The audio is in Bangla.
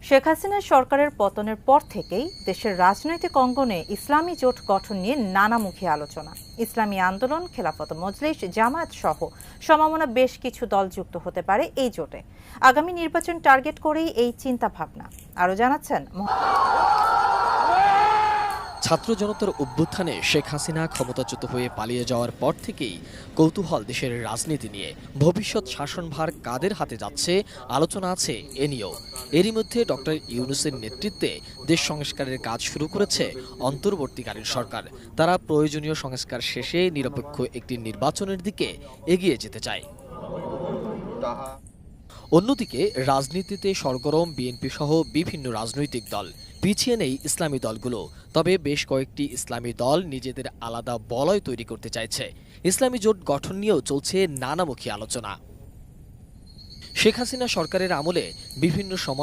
শেখ হাসিনার সরকারের পতনের পর থেকেই দেশের রাজনৈতিক অঙ্গনে ইসলামী জোট গঠন নিয়ে নানামুখী আলোচনা। ইসলামী আন্দোলন, খেলাফত মজলিস, জামায়াত সহ সমমনা বেশ কিছু দল যুক্ত হতে পারে এই জোটে। আগামী নির্বাচন টার্গেট করেই এই চিন্তা ভাবনা। আরও জানাচ্ছেন ছাত্র জনতার অভ্যুত্থানে শেখ হাসিনা ক্ষমতাচ্যুত হয়ে পালিয়ে যাওয়ার পর থেকেই কৌতূহল দেশের রাজনীতি নিয়ে। ভবিষ্যৎ শাসনভার কাদের হাতে যাচ্ছে আলোচনা আছে এ নিয়েও। এরই মধ্যে ডক্টর ইউনূসের নেতৃত্বে দেশ সংস্কারের কাজ শুরু করেছে অন্তর্বর্তীকালীন সরকার। তারা প্রয়োজনীয় সংস্কার শেষে নিরপেক্ষ একটি নির্বাচনের দিকে এগিয়ে যেতে চায়। অন্যদিকে রাজনীতিতে সরগরম বিএনপি সহ বিভিন্ন রাজনৈতিক দল। পিছিয়ে নেই ইসলামী দলগুলো, তবে বেশ কয়েকটি ইসলামী দল নিজেদের আলাদা বলয় তৈরি করতে চাইছে। ইসলামী জোট গঠন নিয়েও চলছে নানামুখী আলোচনা। শেখ হাসিনা সরকারের আমলে বিভিন্ন সময়